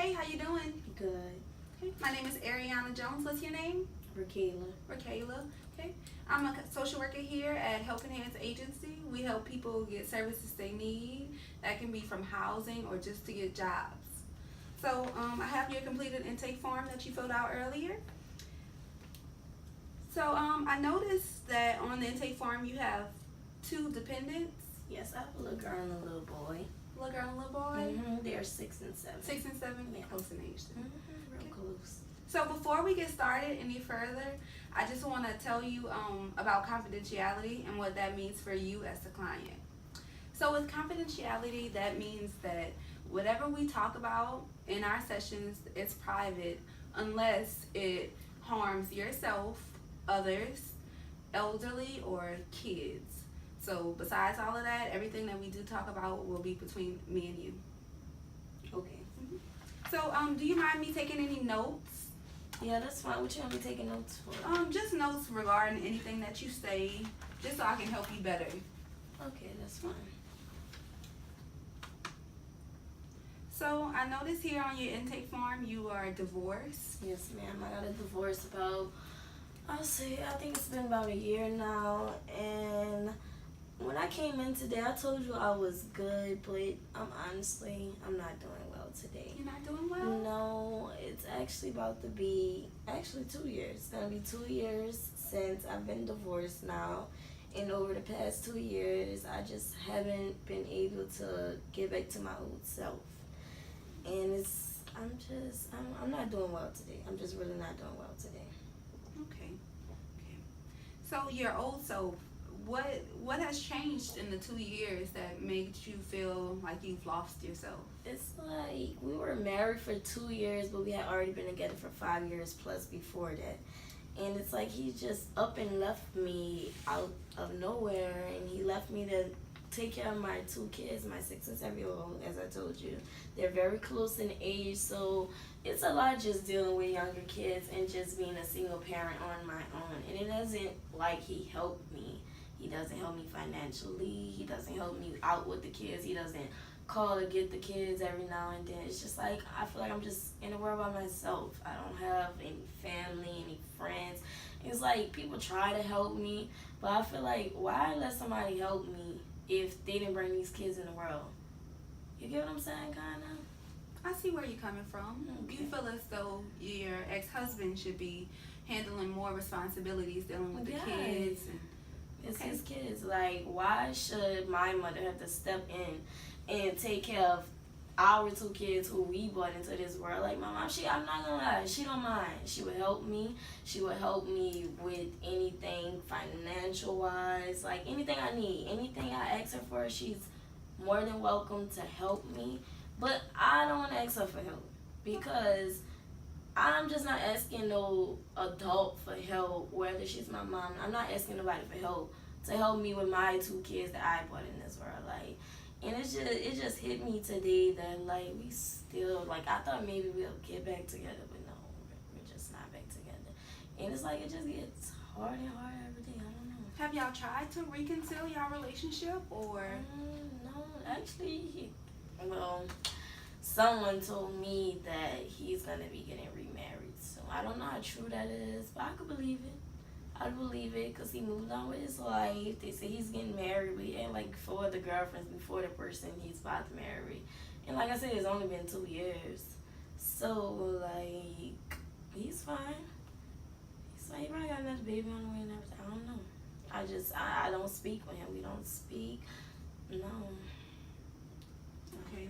Hey, how you doing? Good. Okay. My name is Ariana Jones. What's your name? Rakayla. Rakayla. Okay. I'm a social worker here at Helping Hands Agency. We help people get services they need. That can be from housing or just to get jobs. So I have your completed intake form that you filled out earlier. So I noticed that on the intake form you have two dependents. Yes, I have a little girl and a little boy. Little girl and little boy. They're 6 and 7. 6 and 7. Yeah. Close in age. Real close. So before we get started any further, I just want to tell you about confidentiality and what that means for you as the client. So with confidentiality, that means that whatever we talk about in our sessions is private unless it harms yourself, others, elderly, or kids. So besides all of that, everything that we do talk about will be between me and you. Okay. So do you mind me taking any notes? Yeah, that's fine. What you want me taking notes for? Just notes regarding anything that you say, just so I can help you better. Okay, that's fine. So I noticed here on your intake form you are divorced. Yes, ma'am. I got a divorce about, I think it's been about a year now. And when I came in today, I told you I was good, but I'm not doing well today. You're not doing well? No, it's actually about to be 2 years. It's gonna be 2 years since I've been divorced now. And over the past 2 years, I just haven't been able to get back to my old self. And I'm not doing well today. I'm just really not doing well today. Okay. So your old self, what has changed in the 2 years that made you feel like you've lost yourself? It's like we were married for 2 years, but we had already been together for 5 years plus before that. And it's like he just up and left me out of nowhere, and he left me to take care of my 2 kids, my 6 and 7-year-old, as I told you. They're very close in age, so it's a lot just dealing with younger kids and just being a single parent on my own. And it isn't like he helped me. He doesn't help me financially. He doesn't help me out with the kids. He doesn't call to get the kids every now and then. It's just like I feel like I'm just in a world by myself. I don't have any family, any friends. It's like people try to help me, but I feel like why let somebody help me if they didn't bring these kids in the world? You get what I'm saying, kind of? I see where you're coming from. Okay. You feel as though your ex-husband should be handling more responsibilities, dealing with the kids. It's his kids. Like, why should my mother have to step in and take care of our 2 kids who we brought into this world? Like, my mom, I'm not gonna lie, she don't mind. She would help me. She would help me with anything financial-wise, like anything I need. Anything I ask her for, she's more than welcome to help me. But I don't ask her for help because I'm just not asking no adult for help, whether she's my mom. I'm not asking nobody for help to help me with my 2 kids that I brought in this world. Like, and it just hit me today that like we still, like, I thought maybe we'll get back together, but no, we're just not back together. And it's like it just gets harder and harder every day. I don't know. Have y'all tried to reconcile y'all relationship or? No, actually, someone told me that he's gonna be getting remarried. So I don't know how true that is, but I could believe it. I'd believe it because he moved on with his life. They say he's getting married, but he had like 4 other girlfriends before the person he's about to marry. And like I said, it's only been 2 years. So, like, he's fine. He probably got another baby on the way and everything. I don't know. I don't speak with him. We don't speak. No. Okay.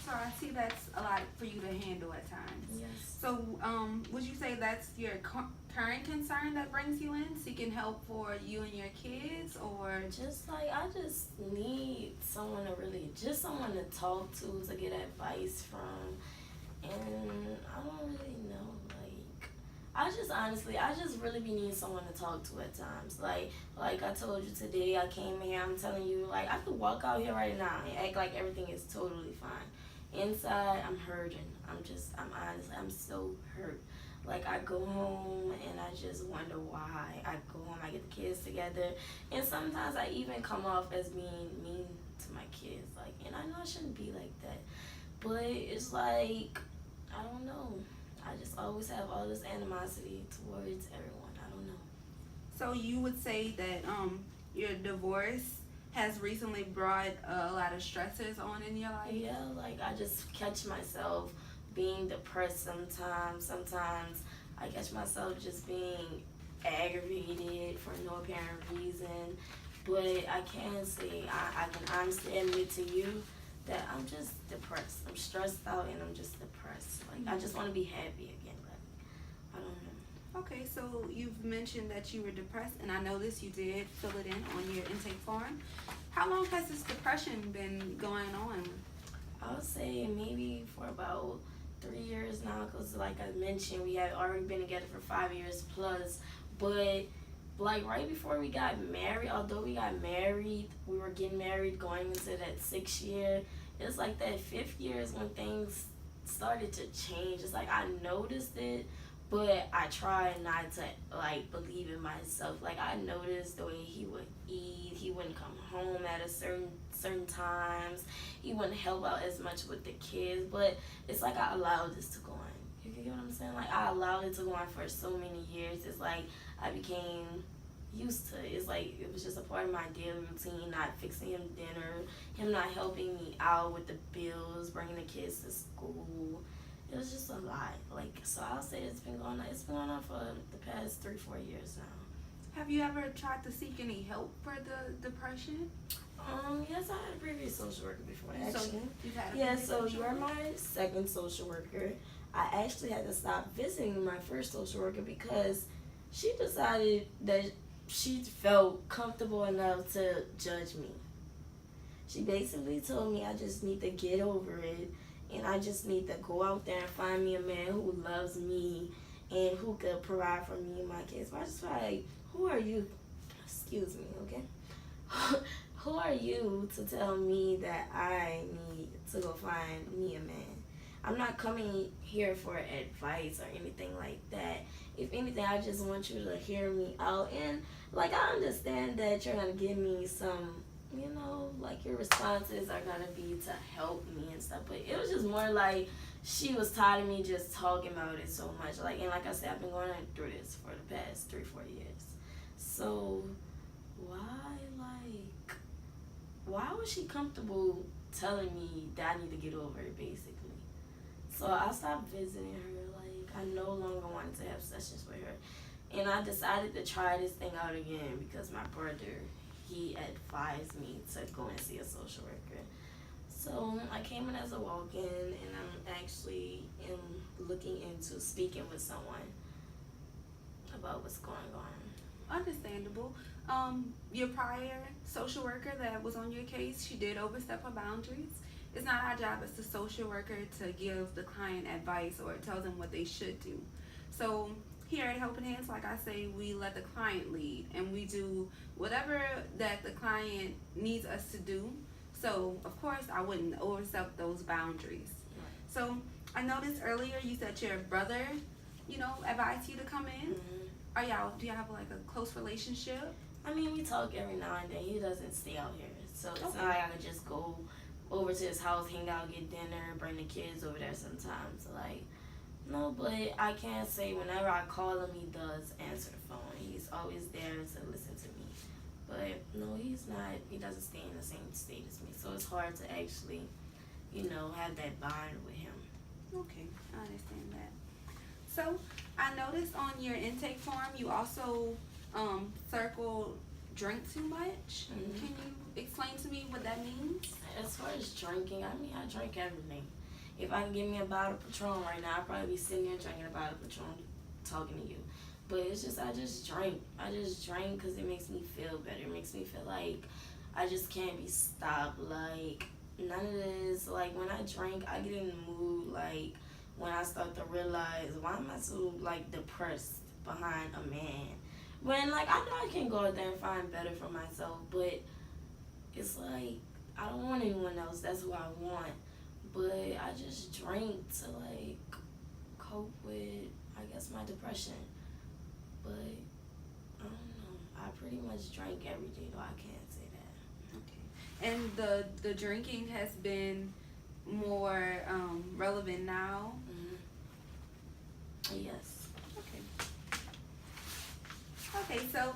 So I see that's a lot for you to handle at times. Yes. So would you say that's your current concern that brings you in, seeking help for you and your kids, or? Just like, I just need someone to talk to get advice from. And I don't really know, like, I just really be needing someone to talk to at times. Like I told you today, I came here, I'm telling you, like, I could walk out here right now and act like everything is totally fine. Inside, I'm hurting. I'm so hurt. Like, I go home and I just wonder why. I go home, I get the kids together, and sometimes I even come off as being mean to my kids. Like, and I know I shouldn't be like that, but it's like I don't know. I just always have all this animosity towards everyone. I don't know. So you would say that your divorce has recently brought a lot of stressors on in your life? Yeah, like I just catch myself being depressed sometimes. Sometimes I catch myself just being aggravated for no apparent reason. But I can say, I can honestly admit to you that I'm just depressed. I'm stressed out and I'm just depressed. Like, I just want to be happy again. Like, I don't know. Okay, so you've mentioned that you were depressed, and I noticed you did fill it in on your intake form. How long has this depression been going on? I would say maybe for about 3 years now, because like I mentioned, we had already been together for 5 years plus. But like right before we got married, although we got married, we were getting married going into that 6th year. It's like that 5th year is when things started to change. It's like I noticed it, but I tried not to like believe in myself. Like I noticed the way he would eat, he wouldn't come home at a certain times. He wouldn't help out as much with the kids. But it's like I allowed this to go on. You get what I'm saying? Like I allowed it to go on for so many years. It's like I became used to it. It's like it was just a part of my daily routine, not fixing him dinner, him not helping me out with the bills, bringing the kids to school. It was just a lot. Like, so I'll say it's been going on. It's been going on for the past 3-4 years now. Have you ever tried to seek any help for the depression? Yes, I had a previous social worker before, actually. So you've had a Yeah, previous so social you're worker? my second social worker. I actually had to stop visiting my first social worker because she decided that she felt comfortable enough to judge me. She basically told me I just need to get over it and I just need to go out there and find me a man who loves me and who could provide for me and my kids. But I just feel like, who are you? Excuse me, okay? Who are you to tell me that I need to go find me a man? I'm not coming here for advice or anything like that. If anything, I just want you to hear me out. And, like, I understand that you're going to give me some, you know, like, your responses are going to be to help me and stuff. But it was just more like she was tired of me just talking about it so much. Like, and like I said, I've been going through this for the past 3-4 years. So, why was she comfortable telling me that I need to get over it, basically? So I stopped visiting her. Like, I no longer wanted to have sessions with her. And I decided to try this thing out again because my brother, he advised me to go and see a social worker. So I came in as a walk-in, and I'm actually looking into speaking with someone about what's going on. Understandable. Your prior social worker that was on your case, she did overstep her boundaries. It's not our job as the social worker to give the client advice or tell them what they should do. So here at Helping Hands, like I say, we let the client lead and we do whatever that the client needs us to do. So of course I wouldn't overstep those boundaries. So I noticed earlier you said your brother, you know, advised you to come in. Mm-hmm. Do y'all have like a close relationship? I mean, we talk every now and then. He doesn't stay out here. So it's Okay. not like I could just go over to his house, hang out, get dinner, bring the kids over there sometimes. Like, no, but I can say whenever I call him, he does answer the phone. He's always there to listen to me. But no, he's not. He doesn't stay in the same state as me. So it's hard to actually, you know, have that bond with him. Okay, I understand that. So I noticed on your intake form you also circled drink too much. Mhm. Can you explain to me what that means? As far as drinking, I mean, I drink everything. If I can give me a bottle of Patron right now, I'd probably be sitting there drinking a bottle of Patron talking to you. But it's just, I just drink. I just drink because it makes me feel better. It makes me feel like I just can't be stopped. Like, none of this. Like, when I drink, I get in the mood. Like, when I start to realize, why am I so, like, depressed behind a man? When, like, I know I can go out there and find better for myself, but it's like, I don't want anyone else. That's who I want. But I just drink to, like, cope with, I guess, my depression. But, I don't know. I pretty much drink every day, though. I can't say that. Okay. And the drinking has been more relevant now. Mm-hmm. Yes. Okay, so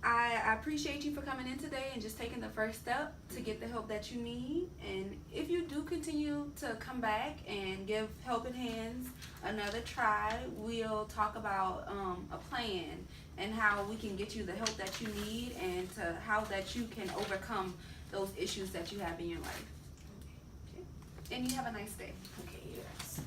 I appreciate you for coming in today and just taking the first step to get the help that you need. And if you do continue to come back and give Helping Hands another try, we'll talk about a plan and how we can get you the help that you need and to how that you can overcome those issues that you have in your life. Okay. And you have a nice day. Okay, yes.